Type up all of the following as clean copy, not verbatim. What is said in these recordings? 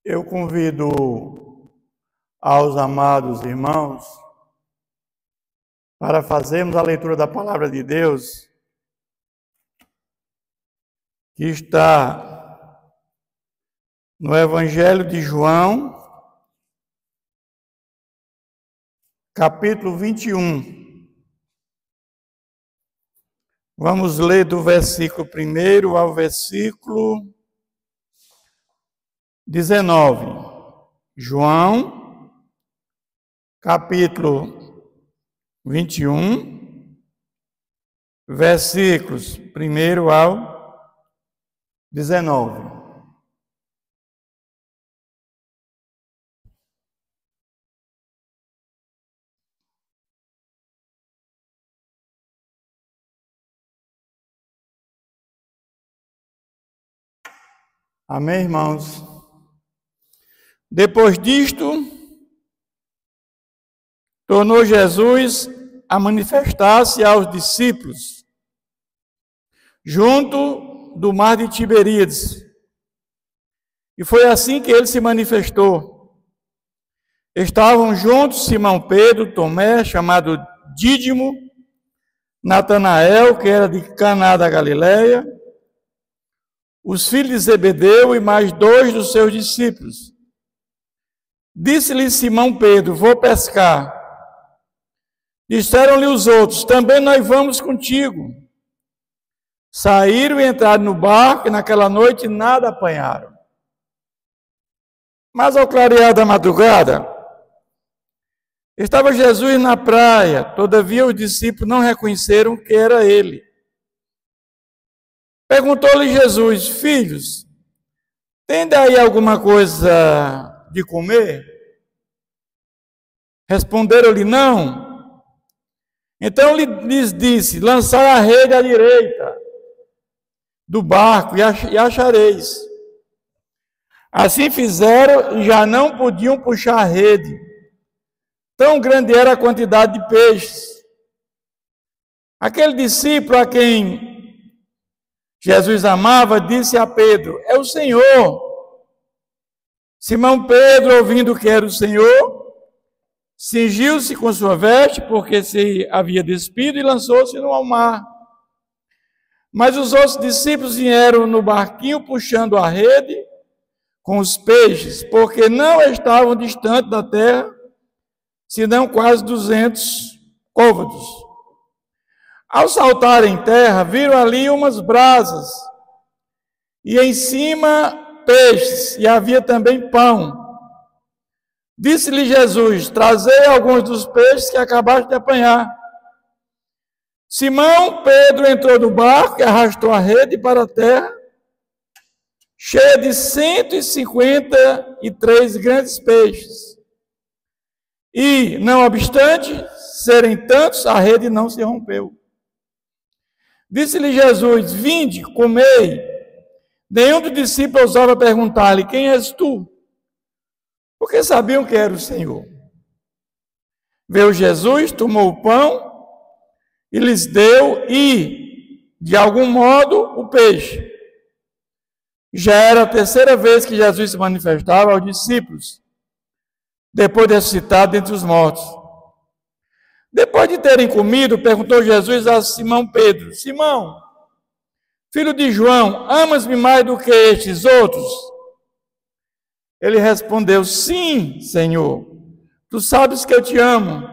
Eu convido aos amados irmãos para fazermos a leitura da palavra de Deus, que está no Evangelho de João, capítulo 21. Vamos ler do versículo 1 ao versículo 19. João, capítulo 21, versículos 1 ao 19. Amém, irmãos? Depois disto, tornou Jesus a manifestar-se aos discípulos, junto do mar de Tiberíades. E foi assim que ele se manifestou. Estavam juntos Simão Pedro, Tomé, chamado Dídimo, Natanael, que era de Caná da Galileia, os filhos de Zebedeu e mais 2 dos seus discípulos. Disse-lhe Simão Pedro: vou pescar. Disseram-lhe os outros: também nós vamos contigo. Saíram e entraram no barco, e naquela noite nada apanharam. Mas ao clarear da madrugada, estava Jesus na praia, todavia os discípulos não reconheceram que era ele. Perguntou-lhe Jesus: filhos, tem aí alguma coisa de comer? Responderam-lhe: não. Então lhes disse: lançai a rede à direita do barco e achareis. Assim fizeram e já não podiam puxar a rede. Tão grande era a quantidade de peixes. Aquele discípulo a quem Jesus amava disse a Pedro: é o Senhor. Simão Pedro, ouvindo que era o Senhor, cingiu-se com sua veste, porque se havia despido, e lançou-se no mar. Mas os outros discípulos vieram no barquinho puxando a rede com os peixes, porque não estavam distantes da terra, senão quase 200 côvados. Ao saltarem em terra, viram ali umas brasas, e em cima peixes, e havia também pão. Disse-lhe Jesus: trazei alguns dos peixes que acabaste de apanhar. Simão Pedro entrou no barco e arrastou a rede para a terra, cheia de 153 grandes peixes. E, não obstante serem tantos, a rede não se rompeu. Disse-lhe Jesus: vinde, comei. Nenhum dos discípulos ousava perguntar-lhe: quem és tu? Porque sabiam que era o Senhor. Veio Jesus, tomou o pão e lhes deu, e, de algum modo, o peixe. Já era a terceira vez que Jesus se manifestava aos discípulos, depois de ressuscitado dentre os mortos. Depois de terem comido, perguntou Jesus a Simão Pedro: Simão, filho de João, amas-me mais do que estes outros? Ele respondeu: sim, Senhor, tu sabes que eu te amo.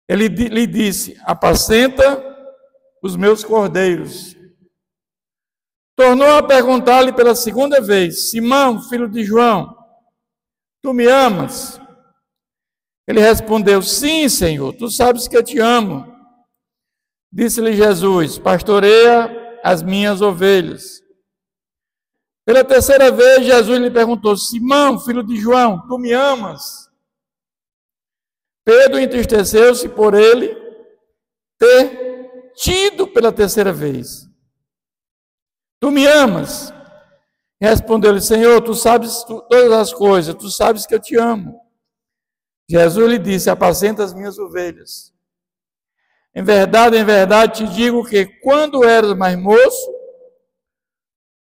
Ele lhe disse: apacenta os meus cordeiros. Tornou a perguntar-lhe pela segunda vez: Simão, filho de João, tu me amas? Ele respondeu: sim, Senhor, tu sabes que eu te amo. Disse-lhe Jesus: pastoreia as minhas ovelhas. Pela terceira vez, Jesus lhe perguntou: Simão, filho de João, tu me amas? Pedro entristeceu-se por ele ter tido pela terceira vez: tu me amas? Respondeu-lhe: Senhor, tu sabes todas as coisas, tu sabes que eu te amo. Jesus lhe disse: apacenta as minhas ovelhas. Em verdade te digo que quando eras mais moço,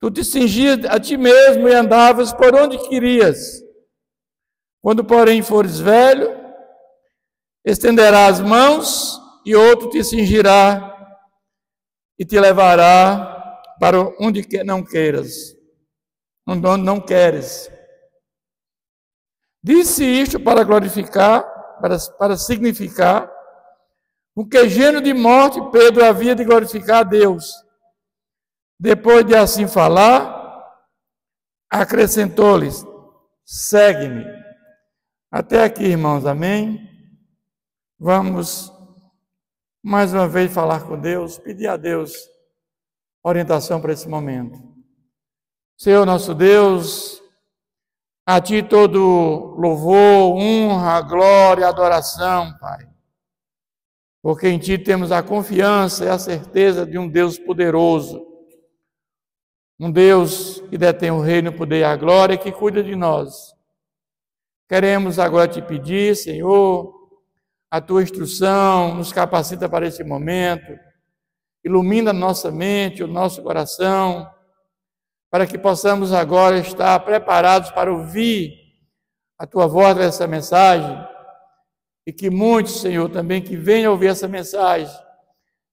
Tu te cingias a ti mesmo e andavas por onde querias. Quando, porém, fores velho, estenderás as mãos e outro te cingirá e te levará para onde não queiras, onde não queres. Disse isto para glorificar, para significar, com que gênero de morte Pedro havia de glorificar a Deus. Depois de assim falar, acrescentou-lhes: segue-me. Até aqui, irmãos, amém? Vamos mais uma vez falar com Deus, pedir a Deus orientação para esse momento. Senhor nosso Deus, a Ti todo louvor, honra, glória, adoração, Pai. Porque em Ti temos a confiança e a certeza de um Deus poderoso, um Deus que detém o reino, o poder e a glória, que cuida de nós. Queremos agora Te pedir, Senhor, a Tua instrução, nos capacita para esse momento, ilumina a nossa mente, o nosso coração, para que possamos agora estar preparados para ouvir a Tua voz dessa mensagem, e que muitos, Senhor, também que venham ouvir essa mensagem,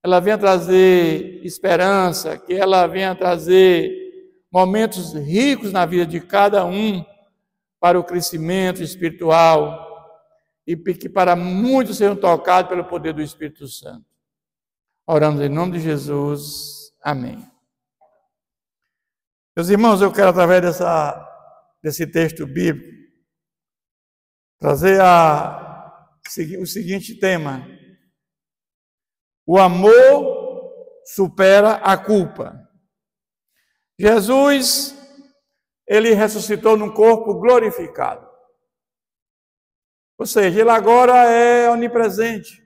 ela venha trazer esperança, que ela venha trazer momentos ricos na vida de cada um para o crescimento espiritual e que para muitos sejam tocados pelo poder do Espírito Santo. Oramos em nome de Jesus. Amém. Meus irmãos, eu quero, através desse texto bíblico, trazer o seguinte tema: o amor supera a culpa. Jesus, ele ressuscitou num corpo glorificado. Ou seja, ele agora é onipresente.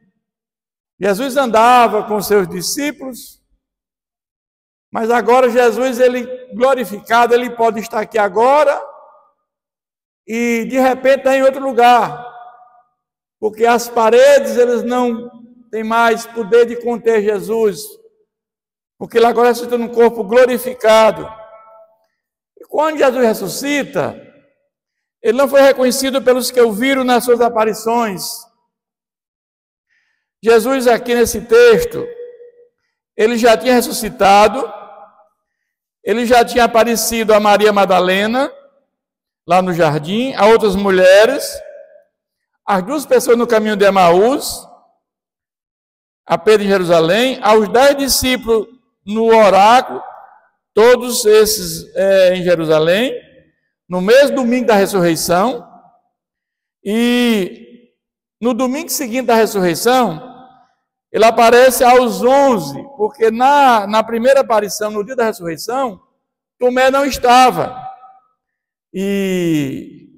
Jesus andava com seus discípulos, mas agora Jesus, ele glorificado, ele pode estar aqui agora e de repente está em outro lugar, porque as paredes, eles não têm mais poder de conter Jesus, porque ele agora ressuscita num corpo glorificado. E quando Jesus ressuscita, ele não foi reconhecido pelos que o viram nas suas aparições. Jesus, aqui nesse texto, ele já tinha ressuscitado, ele já tinha aparecido a Maria Madalena, lá no jardim, a outras mulheres, as 2 pessoas no caminho de Emaús, a Pedro em Jerusalém, aos 10 discípulos no oráculo, todos esses em Jerusalém, no mesmo domingo da ressurreição, e no domingo seguinte da ressurreição, ele aparece aos 11, porque na primeira aparição, no dia da ressurreição, Tomé não estava. E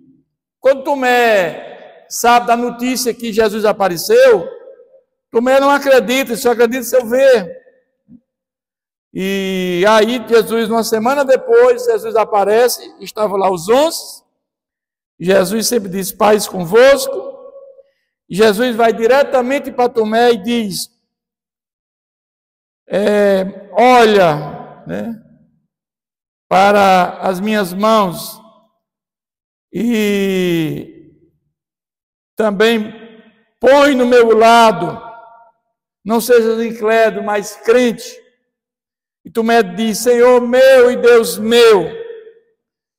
quando Tomé sabe da notícia que Jesus apareceu, Tomé não acredita, só acredita se eu ver. E aí Jesus, uma semana depois, Jesus aparece, estavam lá os 11, Jesus sempre diz: paz convosco. Jesus vai diretamente para Tomé e diz: olha, né, para as minhas mãos e também põe no meu lado, não sejas incrédulo, mas crente. E Tomé diz: Senhor meu e Deus meu.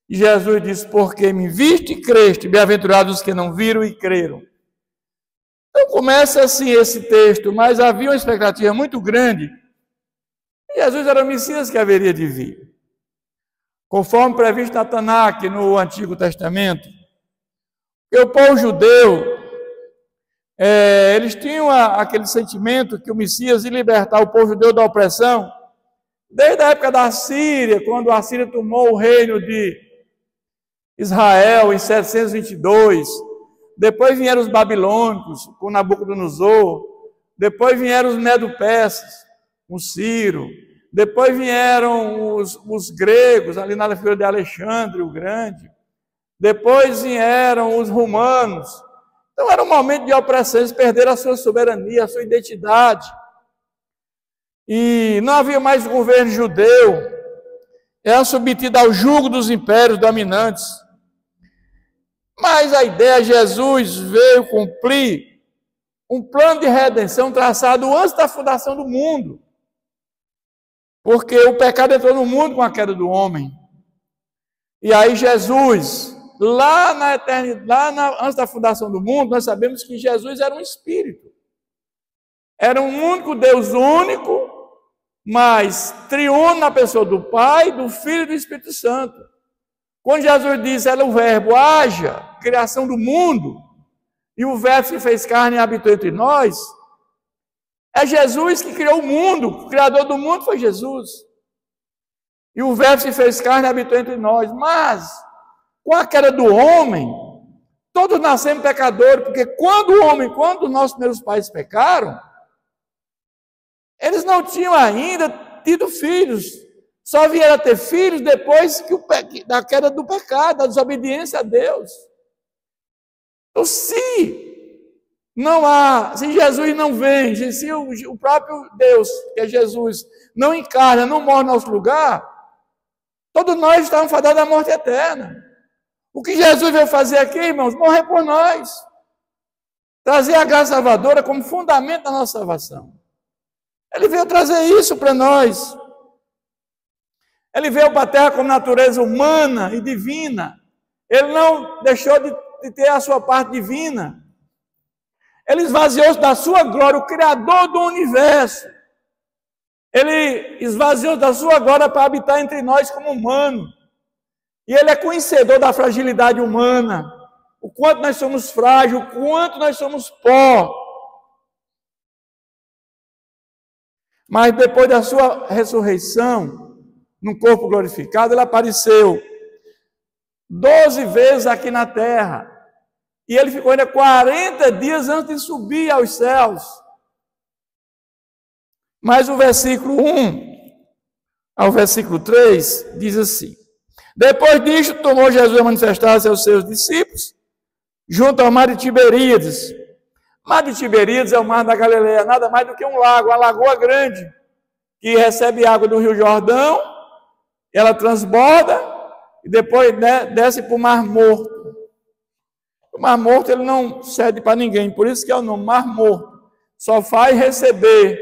E Jesus diz: porque me viste e creste, bem-aventurados os que não viram e creram. Então começa assim esse texto, mas havia uma expectativa muito grande. Jesus era o Messias que haveria de vir. Conforme previsto na Tanakh, no Antigo Testamento, porque o povo judeu, eles tinham aquele sentimento que o Messias ia libertar o povo judeu da opressão, desde a época da Síria, quando a Síria tomou o reino de Israel em 722, depois vieram os babilônicos, com Nabucodonosor, depois vieram os medo-persas, com Ciro, depois vieram os gregos, ali na figura de Alexandre o Grande, depois vieram os romanos. Então era um momento de opressão, eles perderam a sua soberania, a sua identidade. E não havia mais governo judeu. era submetida ao jugo dos impérios dominantes. Mas a ideia, Jesus veio cumprir um plano de redenção traçado antes da fundação do mundo. Porque o pecado entrou no mundo com a queda do homem. E aí Jesus, lá na eternidade, antes da fundação do mundo, nós sabemos que Jesus era um espírito. Era um único Deus único, mas triuno na pessoa do Pai, do Filho e do Espírito Santo. Quando Jesus disse, era o verbo, haja, criação do mundo, e o verbo se fez carne e habitou entre nós, é Jesus que criou o mundo, o criador do mundo foi Jesus. E o verbo se fez carne e habitou entre nós. Mas, com a queda do homem, todos nascemos pecadores, porque quando os nossos primeiros pais pecaram, eles não tinham ainda tido filhos. Só vieram a ter filhos depois da queda do pecado, da desobediência a Deus. Então, se Jesus não vem, se o próprio Deus, que é Jesus, não encarna, não morre no nosso lugar, todos nós estamos fadados à morte eterna. O que Jesus veio fazer aqui, irmãos? Morrer por nós. Trazer a graça salvadora como fundamento da nossa salvação. Ele veio trazer isso para nós. Ele veio para a terra com natureza humana e divina. Ele não deixou de ter a sua parte divina. Ele esvaziou-se da sua glória, o Criador do universo. Ele esvaziou-se da sua glória para habitar entre nós como humano. E ele é conhecedor da fragilidade humana. O quanto nós somos frágeis, o quanto nós somos pó. Mas depois da sua ressurreição, num corpo glorificado, ele apareceu 12 vezes aqui na terra. E ele ficou ainda 40 dias antes de subir aos céus. Mas o versículo 1 ao versículo 3 diz assim: depois disto, tomou Jesus a manifestar-se aos seus discípulos, junto ao mar de Tiberíades. O mar de Tiberíades é o mar da Galileia, nada mais do que um lago, uma lagoa grande, que recebe água do Rio Jordão, ela transborda e depois desce para o Mar Morto. O Mar Morto ele não cede para ninguém, por isso que é o nome Mar Morto. Só faz receber,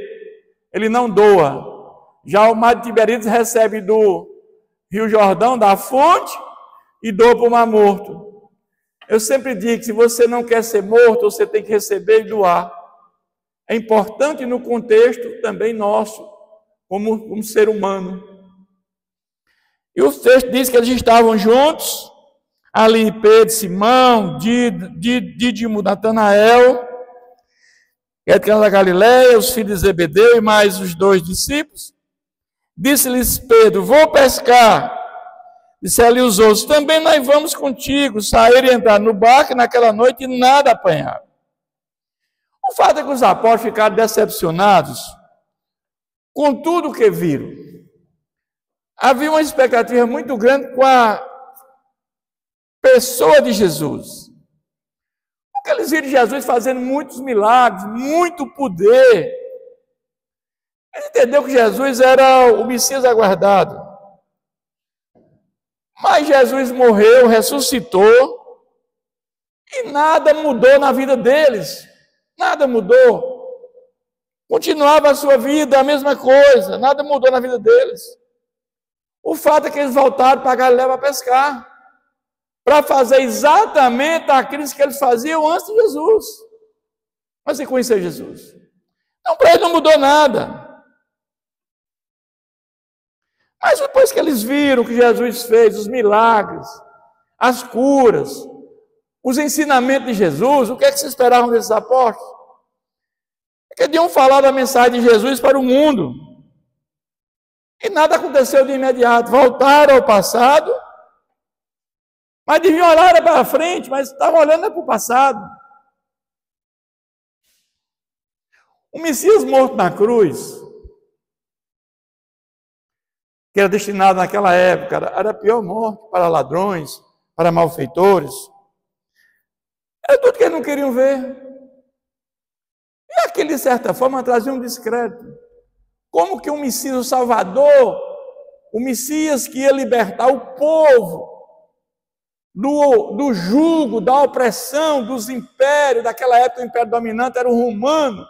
ele não doa. Já o Mar de Tiberíades recebe do Rio Jordão, da fonte, e doa para o Mar Morto. Eu sempre digo que se você não quer ser morto, você tem que receber e doar. É importante no contexto também nosso, como ser humano. E o texto diz que eles estavam juntos, ali Pedro, Simão, Dídimo, Natanael, que é da Galileia, os filhos de Zebedeu e mais os 2 discípulos. Disse-lhes Pedro, vou pescar. Disseram-lhe os outros, também nós vamos contigo. Saíram e entraram no barco naquela noite e nada apanharam. O fato é que os apóstolos ficaram decepcionados com tudo o que viram. Havia uma expectativa muito grande com a pessoa de Jesus. Porque eles viram Jesus fazendo muitos milagres, muito poder. Ele entendeu que Jesus era o Messias aguardado. Mas Jesus morreu, ressuscitou, e nada mudou na vida deles. Nada mudou. Continuava a sua vida, a mesma coisa. Nada mudou na vida deles. O fato é que eles voltaram para Galileia para pescar. Para fazer exatamente aquilo que eles faziam antes de Jesus. Mas sem conhecer Jesus. Então, para eles não mudou nada. Mas depois que eles viram o que Jesus fez, os milagres, as curas, os ensinamentos de Jesus, o que é que se esperavam desses apóstolos? É que deviam falar da mensagem de Jesus para o mundo. E nada aconteceu de imediato. Voltaram ao passado, mas deviam olhar para frente, mas estavam olhando para o passado. O Messias morto na cruz, que era destinado naquela época, era a pior morte para ladrões, para malfeitores. Era tudo que eles não queriam ver. E aquele, de certa forma, trazia um descrédito. Como que o Messias, o Salvador, o Messias que ia libertar o povo do jugo, da opressão, dos impérios. Daquela época o império dominante era o romano.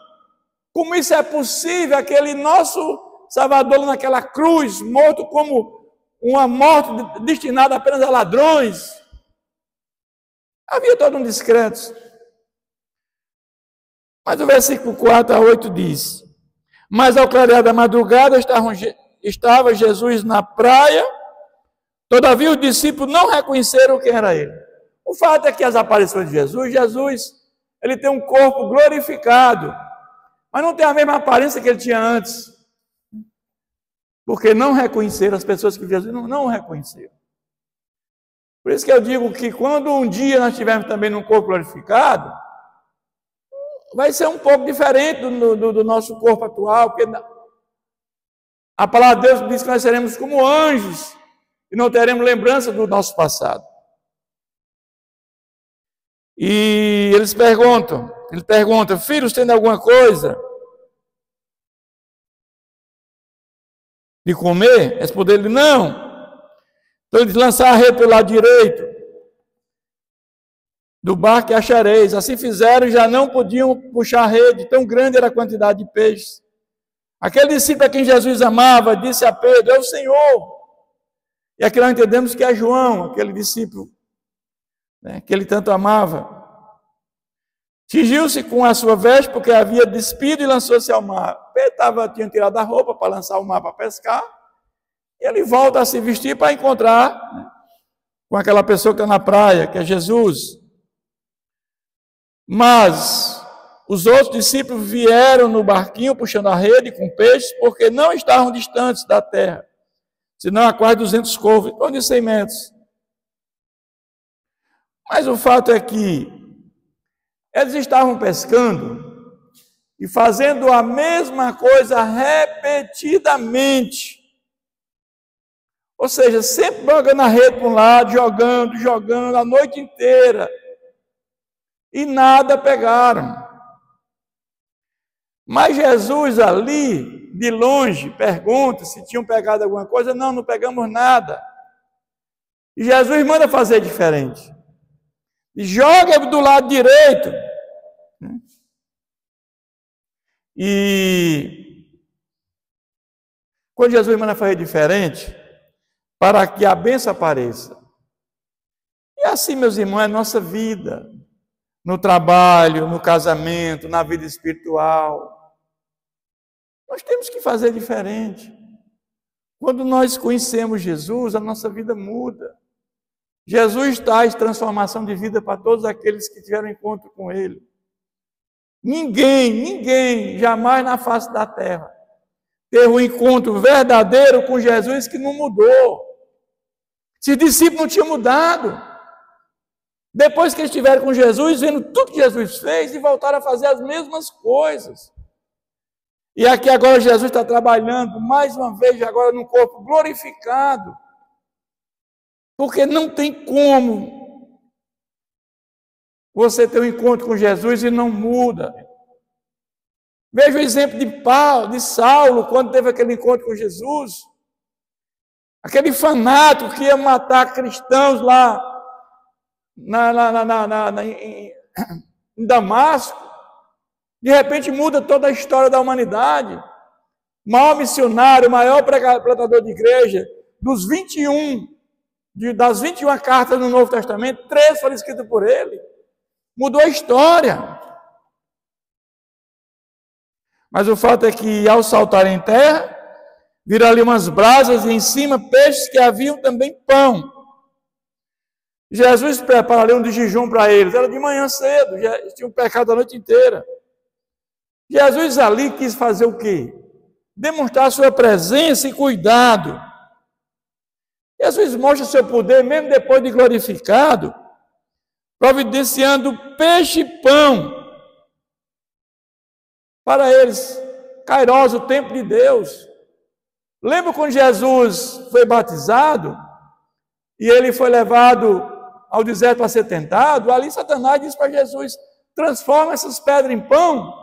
Como isso é possível? Aquele nosso Salvador naquela cruz, morto como uma morte destinada apenas a ladrões. Havia todo um descrédito. Mas o versículo 4 a 8 diz: mas ao clarear da madrugada estava Jesus na praia, todavia os discípulos não reconheceram quem era ele. O fato é que as aparições de Jesus, ele tem um corpo glorificado, mas não tem a mesma aparência que ele tinha antes, porque não reconheceram, as pessoas que Jesus não reconheceram. Por isso que eu digo que quando um dia nós estivermos também num corpo glorificado, vai ser um pouco diferente do nosso corpo atual, porque a palavra de Deus diz que nós seremos como anjos e não teremos lembrança do nosso passado. E ele pergunta, filhos, tem alguma coisa de comer? Respondeu-lhe, não. Então ele diz, lançar a rede pelo lado direito do barco e achareis. Assim fizeram e já não podiam puxar a rede, tão grande era a quantidade de peixes. Aquele discípulo a quem Jesus amava disse a Pedro, é o Senhor. E aqui nós entendemos que é João, aquele discípulo, né, que ele tanto amava. Tingiu-se com a sua veste, porque havia despido, e lançou-se ao mar. Pedro tinha tirado a roupa para lançar o mar para pescar, e ele volta a se vestir para encontrar, né, com aquela pessoa que está na praia, que é Jesus. Mas os outros discípulos vieram no barquinho puxando a rede com peixes, porque não estavam distantes da terra, senão a quase 200 côvados, em torno de 100 metros. Mas o fato é que eles estavam pescando e fazendo a mesma coisa repetidamente. Ou seja, sempre jogando a rede para um lado, jogando a noite inteira. E nada pegaram. Mas Jesus ali, de longe, pergunta se tinham pegado alguma coisa. Não pegamos nada. E Jesus manda fazer diferente. E joga do lado direito. E quando Jesus manda fazer diferente, para que a bênção apareça. E assim, meus irmãos, é a nossa vida. No trabalho, no casamento, na vida espiritual. Nós temos que fazer diferente. Quando nós conhecemos Jesus, a nossa vida muda. Jesus traz transformação de vida para todos aqueles que tiveram encontro com Ele. Ninguém, jamais na face da terra, teve um encontro verdadeiro com Jesus que não mudou. Se discípulos não tinham mudado. Depois que eles estiveram com Jesus, vendo tudo que Jesus fez e voltaram a fazer as mesmas coisas. E aqui agora Jesus está trabalhando, mais uma vez, agora num corpo glorificado. Porque não tem como você ter um encontro com Jesus e não muda. Veja o exemplo de Saulo, quando teve aquele encontro com Jesus. Aquele fanático que ia matar cristãos lá em Damasco, de repente muda toda a história da humanidade. O maior missionário, o maior plantador de igreja, das 21 cartas no Novo Testamento, 3 foram escritas por ele. Mudou a história. Mas o fato é que ao saltar em terra, viram ali umas brasas e em cima peixes que haviam também pão. Jesus prepara ali um de jejum para eles. Era de manhã cedo, já tinham pecado a noite inteira. Jesus ali quis fazer o quê? Demonstrar sua presença e cuidado. Jesus mostra seu poder, mesmo depois de glorificado, providenciando peixe e pão para eles. Kairos, o tempo de Deus. Lembra quando Jesus foi batizado e ele foi levado ao deserto para ser tentado? Ali Satanás disse para Jesus, transforma essas pedras em pão.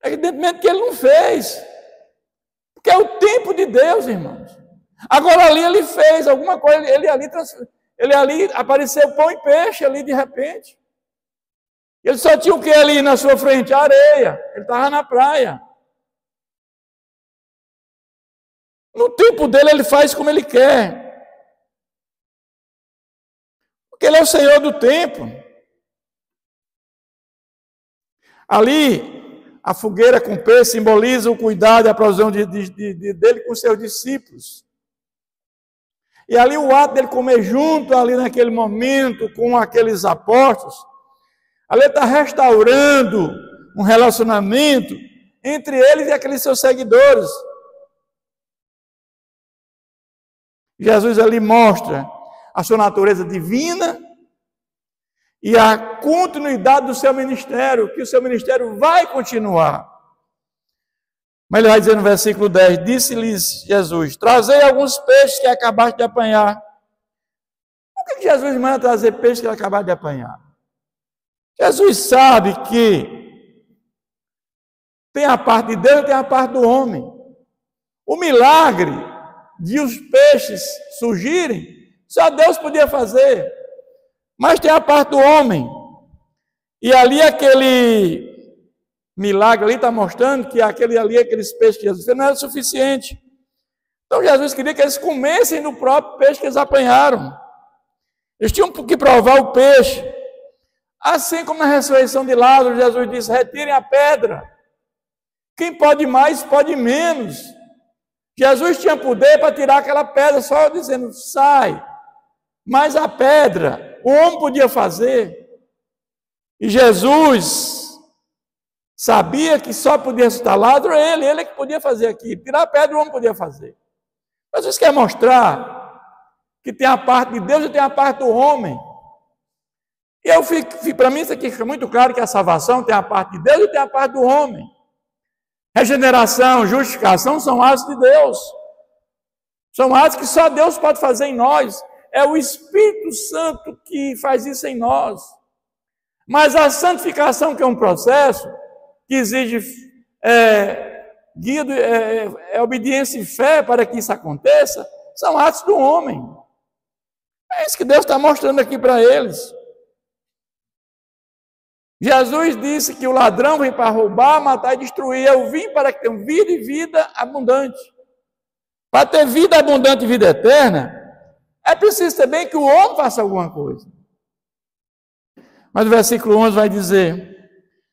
Evidentemente que ele não fez. Porque é o tempo de Deus, irmãos. Agora ali ele fez alguma coisa, ele ali apareceu pão e peixe ali de repente. Ele só tinha o que ali na sua frente? A areia. Ele estava na praia. No tempo dele ele faz como ele quer. Porque ele é o Senhor do tempo. Ali, a fogueira com peixe simboliza o cuidado e a provisão dele com seus discípulos. E ali o ato dele comer junto, ali naquele momento, com aqueles apóstolos, ali está restaurando um relacionamento entre eles e aqueles seus seguidores. Jesus ali mostra a sua natureza divina e a continuidade do seu ministério, que o seu ministério vai continuar. Mas ele vai dizer no versículo 10, disse-lhes Jesus, trazei alguns peixes que acabaste de apanhar. Por que Jesus manda trazer peixes que acabaste de apanhar? Jesus sabe que tem a parte de Deus e tem a parte do homem. O milagre de os peixes surgirem, só Deus podia fazer. Mas tem a parte do homem. E ali aquele milagre ali está mostrando que aqueles peixes que Jesus fez não era suficiente. Então Jesus queria que eles comessem do próprio peixe que eles apanharam. Eles tinham que provar o peixe. Assim como na ressurreição de Lázaro, Jesus disse, retirem a pedra. Quem pode mais, pode menos. Jesus tinha poder para tirar aquela pedra, só dizendo, sai. Mas a pedra, o homem podia fazer. E Jesus sabia que só podia ressuscitar Lázaro, ele é que podia fazer aqui. Tirar a pedra, o homem podia fazer. Jesus quer mostrar que tem a parte de Deus e tem a parte do homem. E para mim isso aqui fica muito claro que a salvação tem a parte de Deus e tem a parte do homem. Regeneração, justificação são atos de Deus. São atos que só Deus pode fazer em nós. É o Espírito Santo que faz isso em nós. Mas a santificação, que é um processo que exige obediência e fé para que isso aconteça, são atos do homem. É isso que Deus está mostrando aqui para eles. Jesus disse que o ladrão vem para roubar, matar e destruir. Eu vim para que tenham vida e vida abundante. Para ter vida abundante e vida eterna, é preciso também que o homem faça alguma coisa. Mas o versículo 11 vai dizer,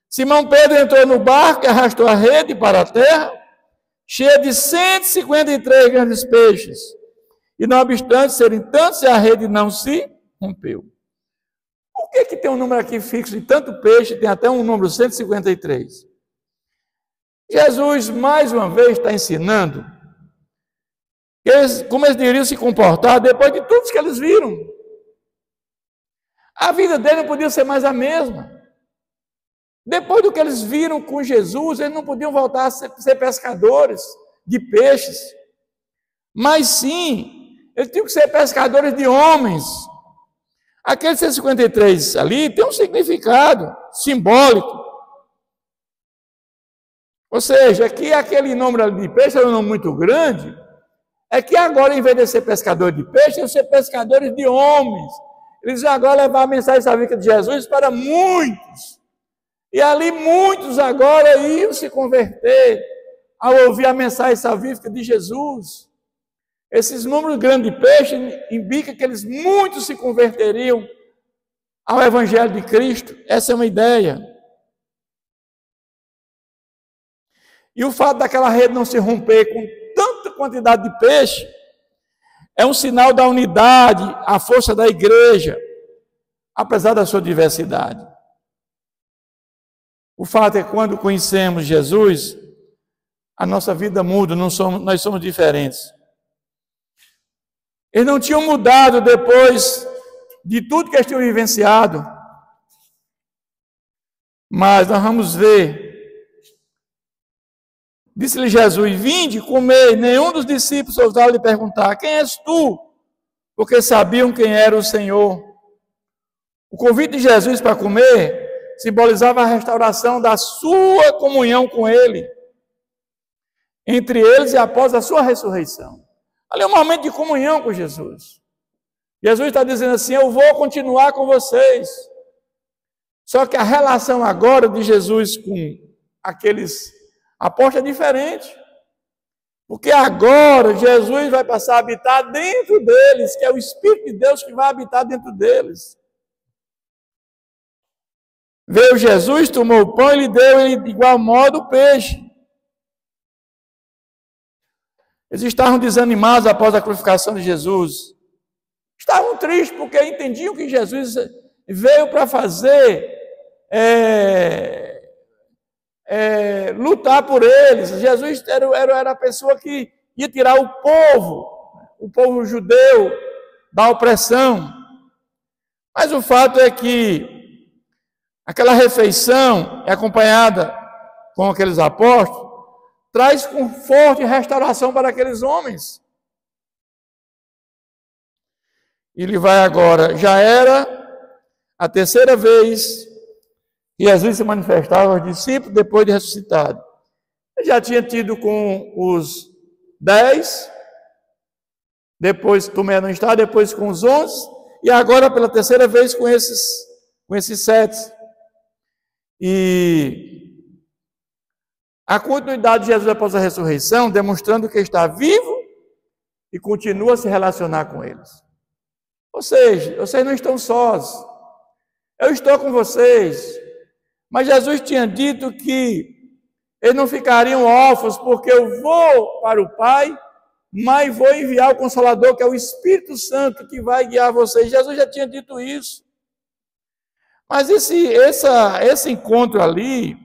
Simão Pedro entrou no barco e arrastou a rede para a terra, cheia de 153 grandes peixes. E não obstante serem tantos, a rede não se rompeu. Por que tem um número aqui fixo de tanto peixe, tem até um número 153? Jesus, mais uma vez, está ensinando como eles deveriam se comportar depois de tudo que eles viram. A vida dele não podia ser mais a mesma. Depois do que eles viram com Jesus, eles não podiam voltar a ser pescadores de peixes. Mas sim, eles tinham que ser pescadores de homens. Aquele 153 ali tem um significado simbólico. Ou seja, que aquele número ali de peixe era um número muito grande, é que agora, em vez de ser pescador de peixe, eles ser pescadores de homens. Eles vão agora levar a mensagem salvífica de Jesus para muitos. E ali muitos agora iam se converter ao ouvir a mensagem salvífica de Jesus. Esses números grandes de peixe indicam que eles muitos se converteriam ao Evangelho de Cristo. Essa é uma ideia. E o fato daquela rede não se romper com tanta quantidade de peixe é um sinal da unidade, a força da igreja, apesar da sua diversidade. O fato é que quando conhecemos Jesus, a nossa vida muda, nós somos diferentes. Eles não tinham mudado depois de tudo que eles tinham vivenciado. Mas nós vamos ver. Disse-lhe Jesus, vinde, comei. Nenhum dos discípulos ousava lhe perguntar, quem és tu? Porque sabiam quem era o Senhor. O convite de Jesus para comer simbolizava a restauração da sua comunhão com Ele, entre eles e após a sua ressurreição. Ali é um momento de comunhão com Jesus. Jesus está dizendo assim: eu vou continuar com vocês. Só que a relação agora de Jesus com aqueles apóstolos é diferente. Porque agora Jesus vai passar a habitar dentro deles, que é o Espírito de Deus que vai habitar dentro deles. Veio Jesus, tomou o pão e lhe deu de igual modo o peixe. Eles estavam desanimados após a crucificação de Jesus. Estavam tristes porque entendiam que Jesus veio para fazer, lutar por eles. Jesus era a pessoa que ia tirar o povo judeu, da opressão. Mas o fato é que aquela refeição é acompanhada com aqueles apóstolos, traz conforto e restauração para aqueles homens. Ele vai agora, já era a terceira vez que Jesus se manifestava aos discípulos depois de ressuscitado. Ele já tinha tido com os 10, depois Tomé não está, depois com os 11, e agora pela terceira vez com esses 7. E a continuidade de Jesus após a ressurreição, demonstrando que está vivo e continua a se relacionar com eles. Ou seja, vocês não estão sós. Eu estou com vocês. Mas Jesus tinha dito que eles não ficariam órfãos, porque eu vou para o Pai, mas vou enviar o Consolador, que é o Espírito Santo, que vai guiar vocês. Jesus já tinha dito isso. Mas esse encontro ali,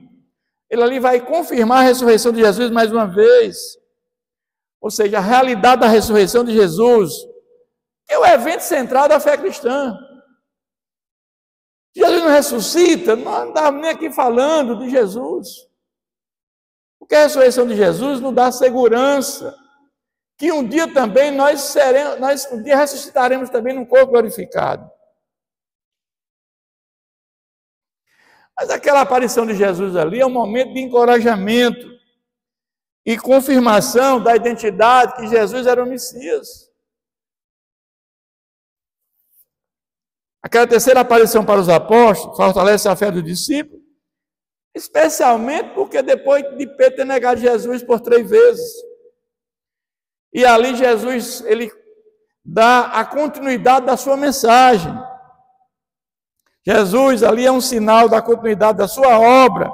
ele ali vai confirmar a ressurreição de Jesus mais uma vez. Ou seja, a realidade da ressurreição de Jesus é o evento central da fé cristã. Se Jesus não ressuscita, não andava nem aqui falando de Jesus. Porque a ressurreição de Jesus nos dá segurança que um dia também nós um dia ressuscitaremos também num corpo glorificado. Mas aquela aparição de Jesus ali é um momento de encorajamento e confirmação da identidade que Jesus era o Messias. Aquela terceira aparição para os apóstolos fortalece a fé do discípulo, especialmente porque depois de Pedro ter negado Jesus por 3 vezes. E ali Jesus, ele dá a continuidade da sua mensagem. Jesus ali é um sinal da continuidade da sua obra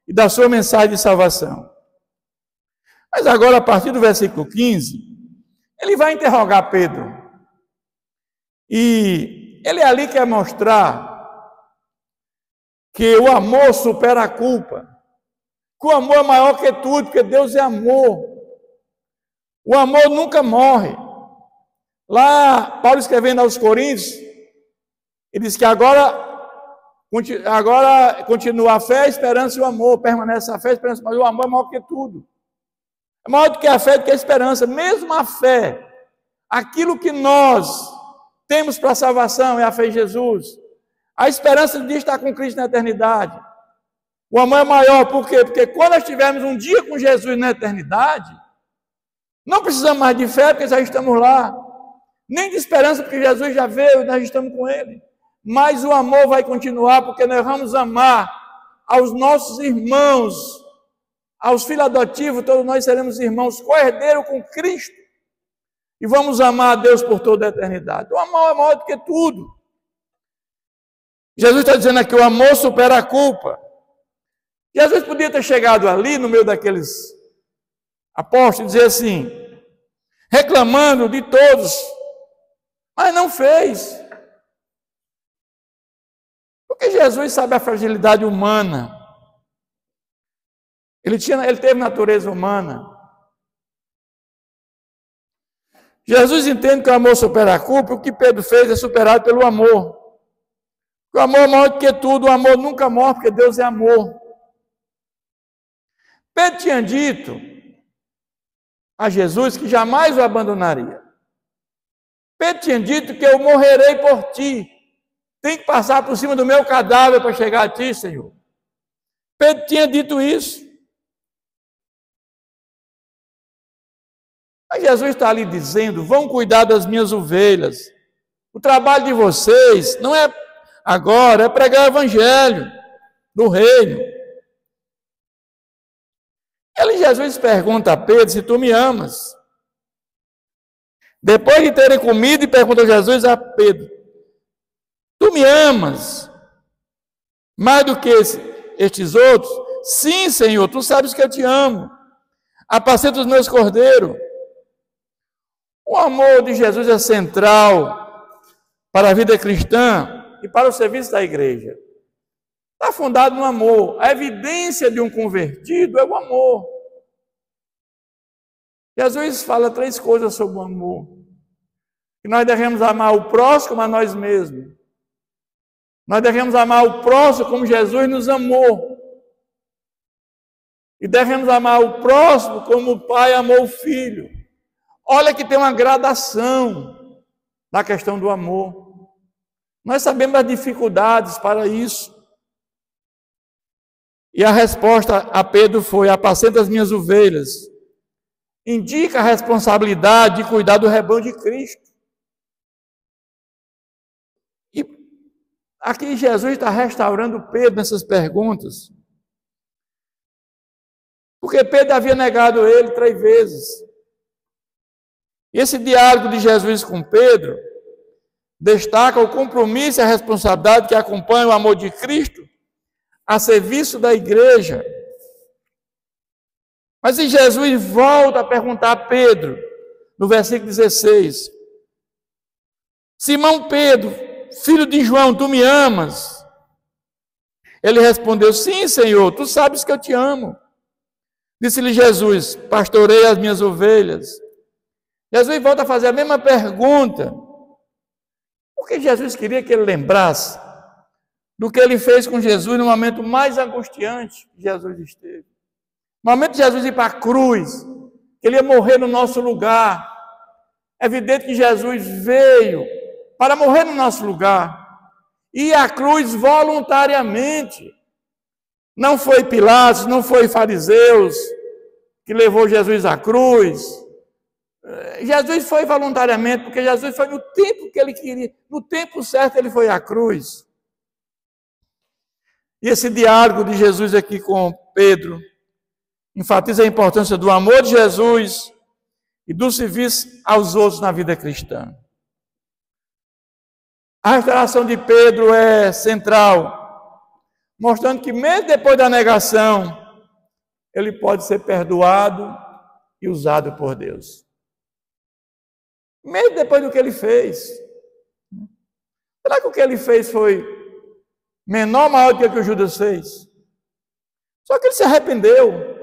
e da sua mensagem de salvação. Mas agora, a partir do versículo 15, ele vai interrogar Pedro. E ele ali quer mostrar que o amor supera a culpa. Que o amor é maior que tudo, porque Deus é amor. O amor nunca morre. Lá, Paulo escrevendo aos Coríntios, ele diz que agora continua a fé, a esperança e o amor. Permanece a fé, a esperança, mas o amor é maior que tudo. É maior do que a fé, do que a esperança. Mesmo a fé, aquilo que nós temos para a salvação é a fé em Jesus. A esperança de estar com Cristo na eternidade. O amor é maior, por quê? Porque quando nós tivermos um dia com Jesus na eternidade, não precisamos mais de fé, porque já estamos lá. Nem de esperança, porque Jesus já veio e nós estamos com Ele. Mas o amor vai continuar, porque nós vamos amar aos nossos irmãos, aos filhos adotivos, todos nós seremos irmãos, co-herdeiros com Cristo. E vamos amar a Deus por toda a eternidade. O amor é maior do que tudo. Jesus está dizendo aqui, o amor supera a culpa. Jesus podia ter chegado ali, no meio daqueles apóstolos, e dizer assim, reclamando de todos, mas não fez. Porque Jesus sabe a fragilidade humana. Ele teve natureza humana. Jesus entende que o amor supera a culpa, o que Pedro fez é superado pelo amor. O amor é maior do que tudo, o amor nunca morre, porque Deus é amor. Pedro tinha dito a Jesus que jamais o abandonaria. Pedro tinha dito que eu morrerei por ti. Tem que passar por cima do meu cadáver para chegar a ti, Senhor. Pedro tinha dito isso. Mas Jesus está ali dizendo: vão cuidar das minhas ovelhas. O trabalho de vocês não é agora, é pregar o evangelho do reino. Aí Jesus pergunta a Pedro: se tu me amas? Depois de terem comido, e pergunta Jesus a Pedro: tu me amas mais do que estes outros? Sim, Senhor, tu sabes que eu te amo. Apacenta os meus cordeiros. O amor de Jesus é central para a vida cristã e para o serviço da igreja. Está fundado no amor. A evidência de um convertido é o amor. Jesus fala 3 coisas sobre o amor. Que nós devemos amar o próximo como a nós mesmos. Nós devemos amar o próximo como Jesus nos amou. E devemos amar o próximo como o Pai amou o Filho. Olha que tem uma gradação na questão do amor. Nós sabemos as dificuldades para isso. E a resposta a Pedro foi: apacenta as minhas ovelhas. Indica a responsabilidade de cuidar do rebanho de Cristo. E aqui Jesus está restaurando Pedro nessas perguntas. Porque Pedro havia negado ele 3 vezes. E esse diálogo de Jesus com Pedro destaca o compromisso e a responsabilidade que acompanha o amor de Cristo a serviço da igreja. Mas e Jesus volta a perguntar a Pedro, no versículo 16: Simão Pedro, filho de João, tu me amas? Ele respondeu: sim, Senhor, tu sabes que eu te amo. Disse-lhe Jesus: pastorei as minhas ovelhas. Jesus volta a fazer a mesma pergunta, porque Jesus queria que ele lembrasse do que ele fez com Jesus no momento mais angustiante que Jesus esteve. No momento de Jesus ir para a cruz, que ele ia morrer no nosso lugar. É evidente que Jesus veio para morrer no nosso lugar. E a cruz voluntariamente. Não foi Pilatos, não foi fariseus que levou Jesus à cruz. Jesus foi voluntariamente, porque Jesus foi no tempo que ele queria, no tempo certo ele foi à cruz. E esse diálogo de Jesus aqui com Pedro enfatiza a importância do amor de Jesus e do serviço aos outros na vida cristã. A restauração de Pedro é central, mostrando que mesmo depois da negação, ele pode ser perdoado e usado por Deus. Mesmo depois do que ele fez. Será que o que ele fez foi menor ou maior do que o que o Judas fez? Só que ele se arrependeu.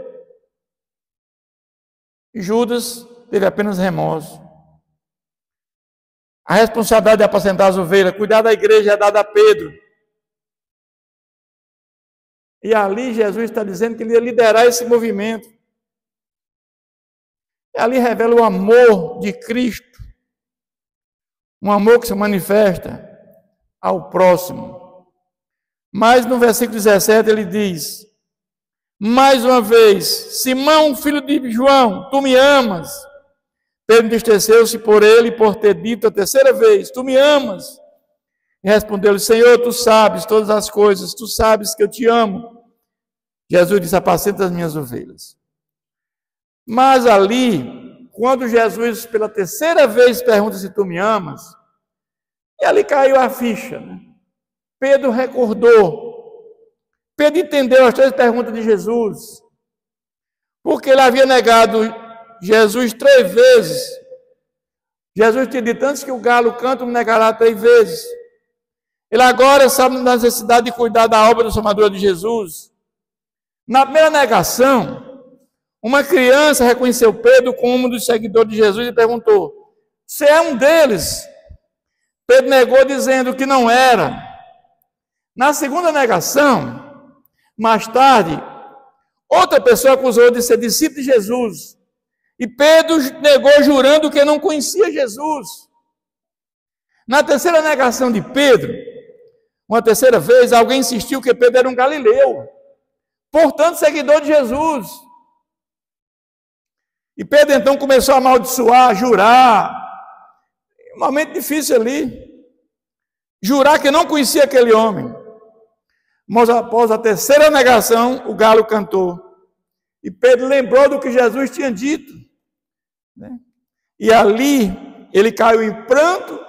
E Judas teve apenas remorso. A responsabilidade de apacentar as ovelhas, cuidar da igreja é dada a Pedro. E ali Jesus está dizendo que ele ia liderar esse movimento. E ali revela o amor de Cristo. Um amor que se manifesta ao próximo. Mas no versículo 17 ele diz: mais uma vez, Simão, filho de João, tu me amas? Pedro entristeceu-se por ele e por ter dito a 3ª vez: tu me amas? E respondeu-lhe: Senhor, tu sabes todas as coisas, tu sabes que eu te amo. Jesus disse: apacenta as minhas ovelhas. Mas ali, quando Jesus pela 3ª vez pergunta se tu me amas, e ali caiu a ficha, né? Pedro recordou. Pedro entendeu as 3 perguntas de Jesus, porque ele havia negado Jesus 3 vezes. Jesus tinha dito: antes que o galo cante, me negará 3 vezes. Ele agora sabe da necessidade de cuidar da obra transformadora de Jesus. Na primeira negação, uma criança reconheceu Pedro como um dos seguidores de Jesus e perguntou: você é um deles? Pedro negou dizendo que não era. Na segunda negação, mais tarde, outra pessoa acusou de ser discípulo de Jesus. E Pedro negou jurando que não conhecia Jesus. Na 3ª negação de Pedro, uma 3ª vez, alguém insistiu que Pedro era um galileu, portanto seguidor de Jesus. E Pedro então começou a amaldiçoar, a jurar. Um momento difícil ali. Jurar que não conhecia aquele homem. Mas após a terceira negação, o galo cantou. E Pedro lembrou do que Jesus tinha dito. Né? E ali ele caiu em pranto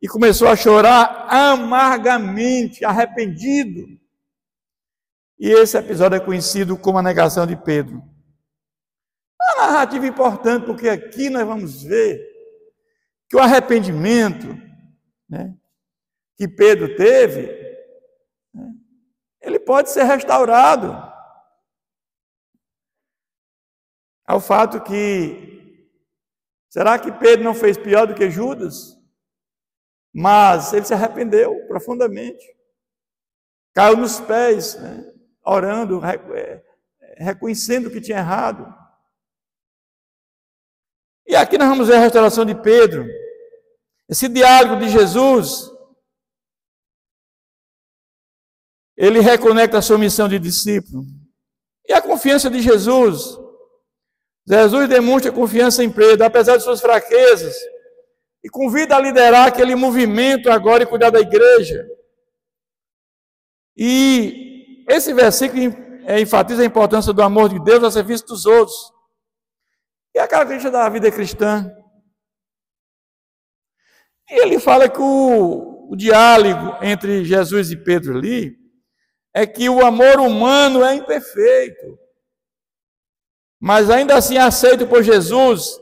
e começou a chorar amargamente, arrependido. E esse episódio é conhecido como a negação de Pedro. Uma narrativa importante, porque aqui nós vamos ver que o arrependimento, né, que Pedro teve, né, ele pode ser restaurado. Ao fato que, será que Pedro não fez pior do que Judas? Mas ele se arrependeu profundamente. Caiu nos pés, né, orando, reconhecendo que tinha errado. E aqui nós vamos ver a restauração de Pedro. Esse diálogo de Jesus, ele reconecta a sua missão de discípulo. E a confiança de Jesus. Jesus demonstra confiança em Pedro, apesar de suas fraquezas, e convida a liderar aquele movimento agora e cuidar da igreja. E esse versículo enfatiza a importância do amor de Deus a serviço dos outros. E a característica da vida cristã. E ele fala que o diálogo entre Jesus e Pedro ali é que o amor humano é imperfeito, mas ainda assim aceito por Jesus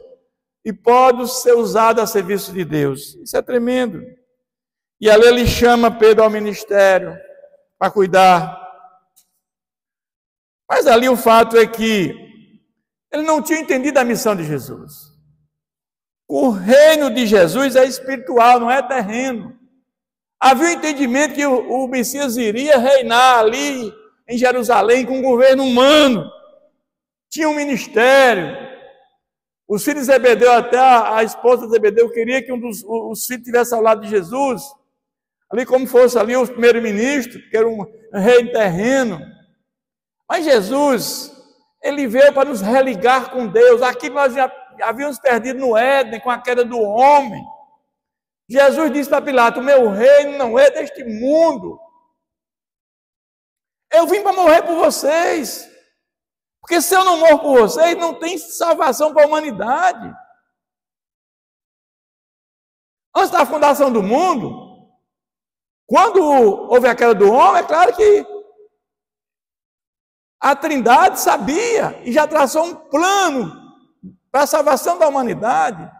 e pode ser usado a serviço de Deus. Isso é tremendo. E ali ele chama Pedro ao ministério para cuidar. Mas ali o fato é que ele não tinha entendido a missão de Jesus. O reino de Jesus é espiritual, não é terreno. Havia um entendimento que o Messias iria reinar ali em Jerusalém com um governo humano. Tinha um ministério. Os filhos de Zebedeu, até a esposa de Zebedeu, queria que os filhos estivesse ao lado de Jesus. Ali como fosse ali o primeiro-ministro, que era um rei terreno. Mas Jesus, ele veio para nos religar com Deus. Aquilo nós já havíamos perdido no Éden, com a queda do homem. Jesus disse para Pilatos: o meu reino não é deste mundo. Eu vim para morrer por vocês. Porque se eu não morro por vocês, não tem salvação para a humanidade. Antes da fundação do mundo, quando houve a queda do homem, é claro que a Trindade sabia e já traçou um plano para a salvação da humanidade.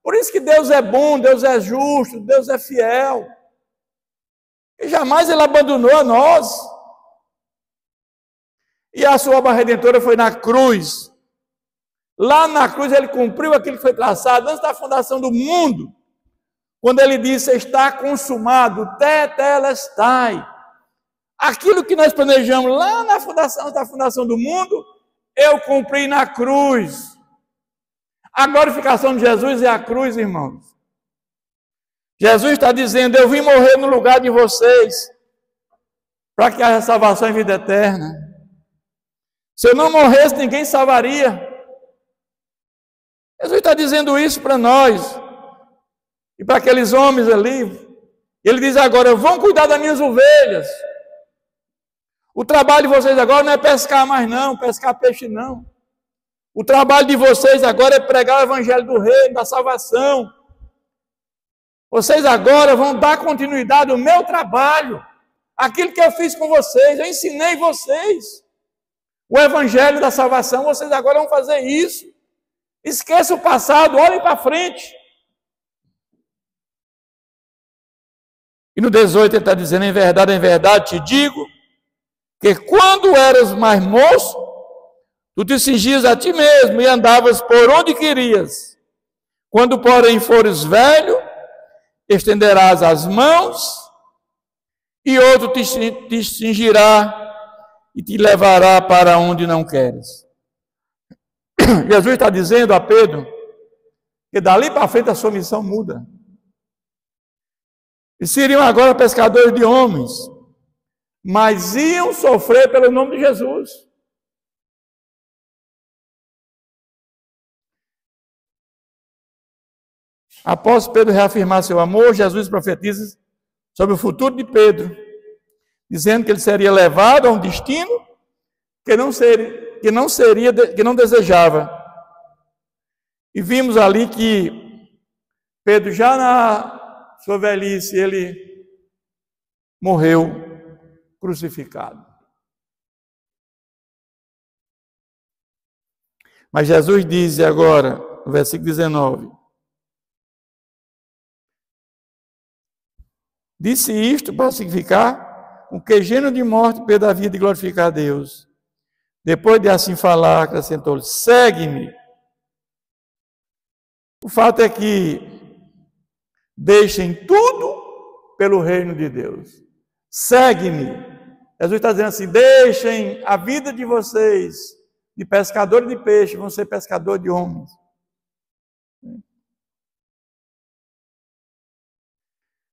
Por isso que Deus é bom, Deus é justo, Deus é fiel. E jamais Ele abandonou a nós. E a sua obra redentora foi na cruz. Lá na cruz Ele cumpriu aquilo que foi traçado antes da fundação do mundo. Quando Ele disse: está consumado, tetelestai. Aquilo que nós planejamos lá na fundação do mundo, eu cumpri na cruz. A glorificação de Jesus é a cruz, irmãos. Jesus está dizendo: eu vim morrer no lugar de vocês, para que haja salvação e vida eterna. Se eu não morresse, ninguém salvaria. Jesus está dizendo isso para nós, e para aqueles homens ali. Ele diz agora: vão cuidar das minhas ovelhas. O trabalho de vocês agora não é pescar mais não, pescar peixe não. O trabalho de vocês agora é pregar o evangelho do reino, da salvação. Vocês agora vão dar continuidade ao meu trabalho. Aquilo que eu fiz com vocês, eu ensinei vocês. O evangelho da salvação, vocês agora vão fazer isso. Esqueça o passado, olhem para frente. E no 18 ele está dizendo: em verdade te digo, que quando eras mais moço, tu te cingias a ti mesmo e andavas por onde querias. Quando, porém, fores velho, estenderás as mãos e outro te cingirá e te levará para onde não queres. Jesus está dizendo a Pedro que dali para frente a sua missão muda. E seriam agora pescadores de homens, mas iam sofrer pelo nome de Jesus. Após Pedro reafirmar seu amor, Jesus profetiza sobre o futuro de Pedro, dizendo que ele seria levado a um destino que não desejava. E vimos ali que Pedro, já na sua velhice, ele morreu crucificado. Mas Jesus diz agora, no versículo 19, disse isto para significar com que gênero de morte Pedro havia de glorificar a Deus. Depois de assim falar, acrescentou-lhe, segue-me. O fato é que deixem tudo pelo reino de Deus. Segue-me. Jesus está dizendo assim, deixem a vida de vocês, de pescadores de peixe, vão ser pescadores de homens.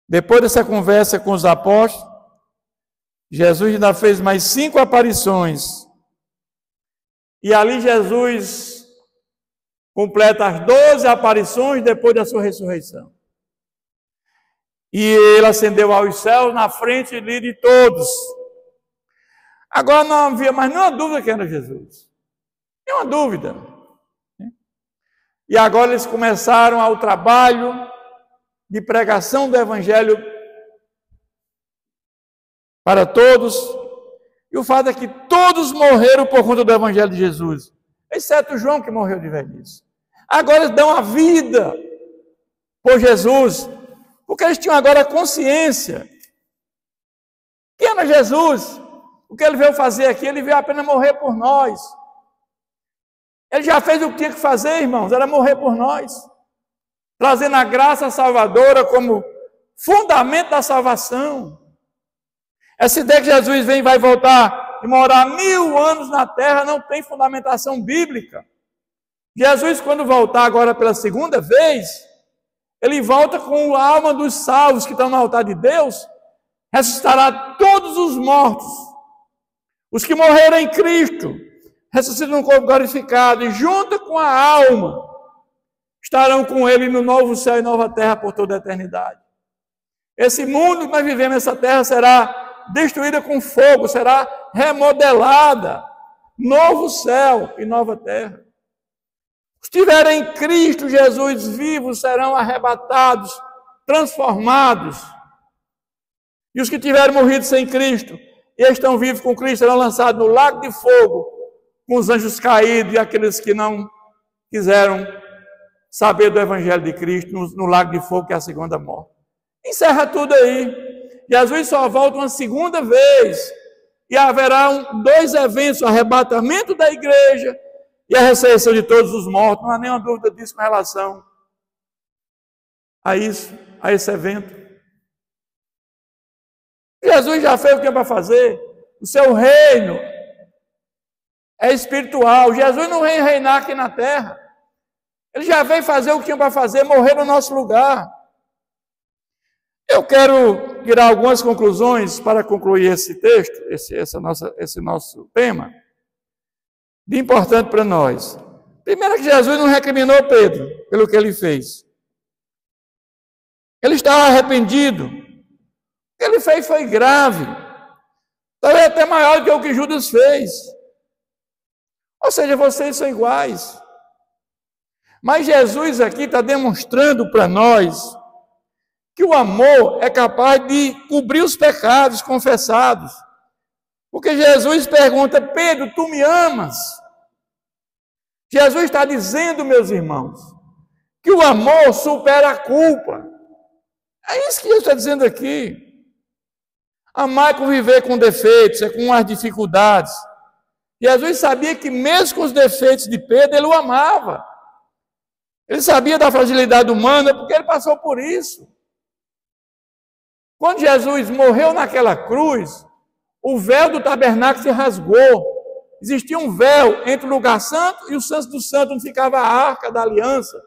Depois dessa conversa com os apóstolos, Jesus ainda fez mais 5 aparições. E ali Jesus completa as 12 aparições depois da sua ressurreição. E ele ascendeu aos céus na frente de todos. Agora não havia mais nenhuma dúvida que era Jesus. Nenhuma dúvida. E agora eles começaram ao trabalho de pregação do Evangelho para todos. E o fato é que todos morreram por conta do Evangelho de Jesus, exceto João, que morreu de velhice. Agora eles dão a vida por Jesus, porque eles tinham agora consciência. Quem era Jesus? O que ele veio fazer aqui? Ele veio apenas morrer por nós. Ele já fez o que tinha que fazer, irmãos, era morrer por nós, trazendo a graça salvadora como fundamento da salvação. Essa ideia que Jesus vem e vai voltar e morar 1000 anos na terra não tem fundamentação bíblica. Jesus, quando voltar agora pela segunda vez, ele volta com a alma dos salvos que estão no altar de Deus, ressuscitará todos os mortos, os que morreram em Cristo, ressuscitam no corpo glorificado e junto com a alma estarão com ele no novo céu e nova terra por toda a eternidade. Esse mundo que nós vivemos, essa terra será destruída com fogo, será remodelada, novo céu e nova terra. Os que estiverem em Cristo Jesus vivos serão arrebatados, transformados. E os que tiverem morrido sem Cristo e estão vivos com Cristo serão lançados no lago de fogo, com os anjos caídos e aqueles que não quiseram saber do Evangelho de Cristo, no lago de fogo, que é a segunda morte. Encerra tudo aí. Jesus só volta uma segunda vez e haverá 2 eventos, o arrebatamento da igreja e a ressurreição de todos os mortos. Não há nenhuma dúvida disso com relação a isso, a esse evento. Jesus já fez o que é para fazer. O seu reino é espiritual. Jesus não vem reinar aqui na terra. Ele já veio fazer o que tinha para fazer, morrer no nosso lugar. Eu quero tirar algumas conclusões para concluir esse texto, esse nosso tema, de importante para nós. Primeiro, que Jesus não recriminou Pedro pelo que ele fez. Ele estava arrependido. O que ele fez foi grave, talvez até maior do que o que Judas fez. Ou seja, vocês são iguais. Mas Jesus aqui está demonstrando para nós que o amor é capaz de cobrir os pecados confessados. Porque Jesus pergunta, Pedro, tu me amas? Jesus está dizendo, meus irmãos, que o amor supera a culpa. É isso que Jesus está dizendo aqui. Amar é conviver com defeitos, é com as dificuldades. Jesus sabia que mesmo com os defeitos de Pedro, ele o amava. Ele sabia da fragilidade humana porque ele passou por isso. Quando Jesus morreu naquela cruz, o véu do tabernáculo se rasgou. Existia um véu entre o lugar santo e o santo do santo, onde ficava a arca da aliança.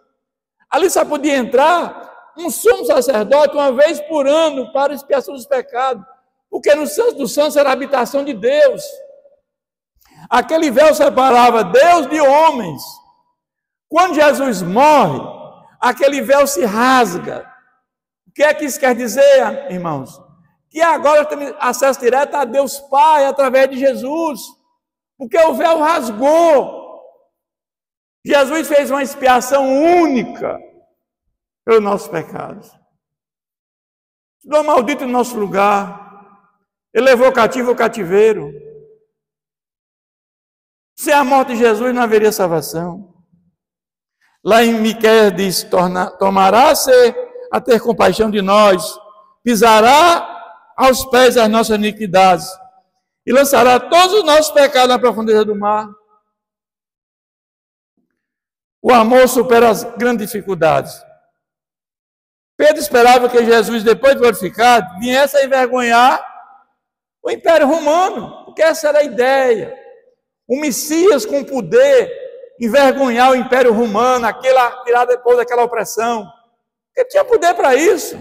Ali só podia entrar um sumo sacerdote uma vez por ano para a expiação dos pecados, porque no santo do santo era a habitação de Deus. Aquele véu separava Deus de homens. Quando Jesus morre, aquele véu se rasga. O que é que isso quer dizer, irmãos? Que agora temos acesso direto a Deus Pai através de Jesus, porque o véu rasgou. Jesus fez uma expiação única pelos nossos pecados. Tirou o maldito no nosso lugar. Ele levou cativo o cativeiro. Sem a morte de Jesus não haveria salvação. Lá em Miqueias diz: tomará-se a ter compaixão de nós, pisará aos pés as nossas iniquidades e lançará todos os nossos pecados na profundeza do mar. O amor supera as grandes dificuldades. Pedro esperava que Jesus, depois de glorificado, viesse a envergonhar o Império Romano, porque essa era a ideia. O Messias com poder, envergonhar o Império Romano, tirar depois daquela opressão. Ele tinha poder para isso.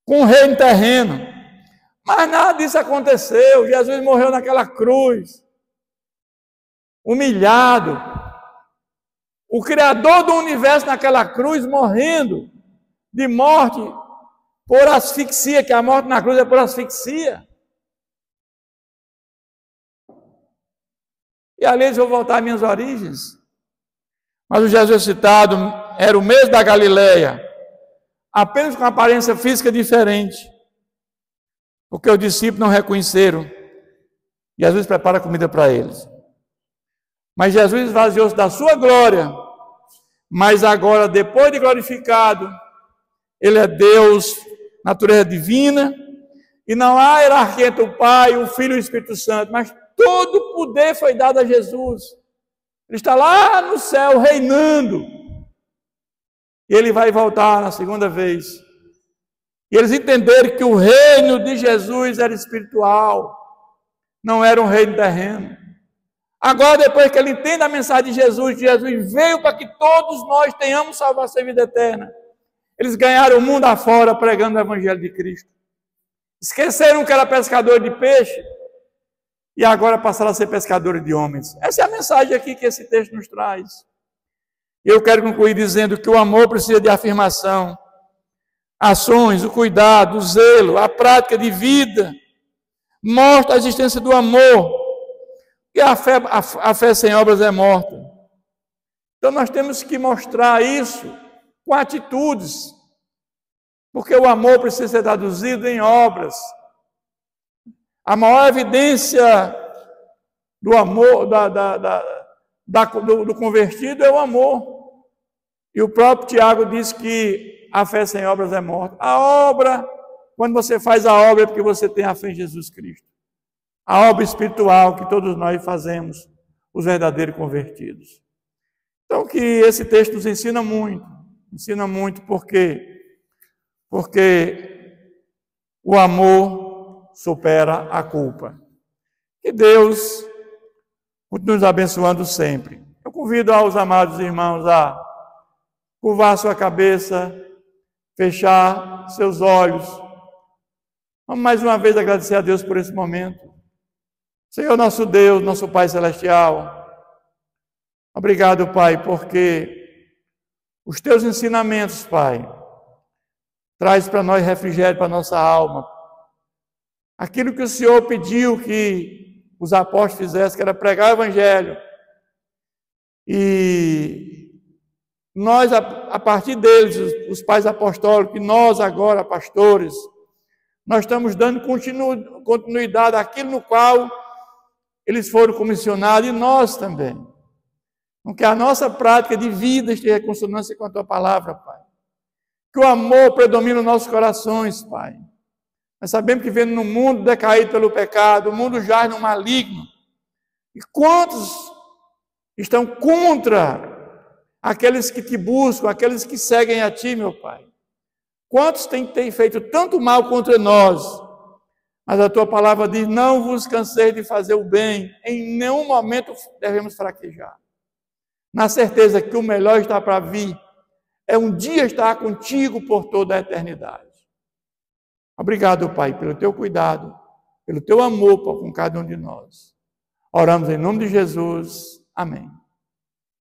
Com o reino terreno. Mas nada disso aconteceu. Jesus morreu naquela cruz, humilhado. O Criador do universo naquela cruz, morrendo de morte por asfixia, que a morte na cruz é por asfixia. E ali eu vou voltar às minhas origens. Mas o Jesus citado era o mesmo da Galileia, apenas com aparência física diferente, porque os discípulos não reconheceram. Jesus prepara comida para eles. Mas Jesus esvaziou-se da sua glória, mas agora, depois de glorificado, ele é Deus, natureza divina, e não há hierarquia entre o Pai, o Filho e o Espírito Santo, mas todo o poder foi dado a Jesus. Ele está lá no céu, reinando, e ele vai voltar na segunda vez. E eles entenderam que o reino de Jesus era espiritual, não era um reino terreno. Agora, depois que ele entende a mensagem de Jesus, que Jesus veio para que todos nós tenhamos salvação e vida eterna, eles ganharam o mundo afora pregando o Evangelho de Cristo. Esqueceram que era pescador de peixe e agora passaram a ser pescadores de homens. Essa é a mensagem aqui que esse texto nos traz. E eu quero concluir dizendo que o amor precisa de afirmação, ações, o cuidado, o zelo, a prática de vida mostra a existência do amor. E a fé sem obras é morta. Então nós temos que mostrar isso com atitudes, porque o amor precisa ser traduzido em obras. A maior evidência do amor, do convertido é o amor. E o próprio Tiago diz que a fé sem obras é morta. A obra, quando você faz a obra, é porque você tem a fé em Jesus Cristo. A obra espiritual que todos nós fazemos, os verdadeiros convertidos. Então, que esse texto nos ensina muito porque o amor supera a culpa. Que Deus continue nos abençoando sempre. Eu convido aos amados irmãos a curvar sua cabeça, fechar seus olhos. Vamos mais uma vez agradecer a Deus por esse momento. Senhor nosso Deus, nosso Pai Celestial, obrigado, Pai, porque os Teus ensinamentos, Pai, traz para nós refrigério para a nossa alma. Aquilo que o Senhor pediu que os apóstolos fizessem, que era pregar o Evangelho. E nós, a partir deles, os pais apostólicos, e nós agora, pastores, nós estamos dando continuidade àquilo no qual eles foram comissionados, e nós também. Então, que a nossa prática de vida esteja em consonância com a Tua palavra, Pai. Que o amor predomine nos nossos corações, Pai. Nós sabemos que vivendo num mundo decaído pelo pecado, o mundo jaz no maligno. E quantos estão contra aqueles que te buscam, aqueles que seguem a Ti, meu Pai? Quantos têm feito tanto mal contra nós? Mas a Tua palavra diz, não vos canseis de fazer o bem, em nenhum momento devemos fraquejar. Na certeza que o melhor está para vir, é um dia estar contigo por toda a eternidade. Obrigado, Pai, pelo Teu cuidado, pelo Teu amor com cada um de nós. Oramos em nome de Jesus. Amém.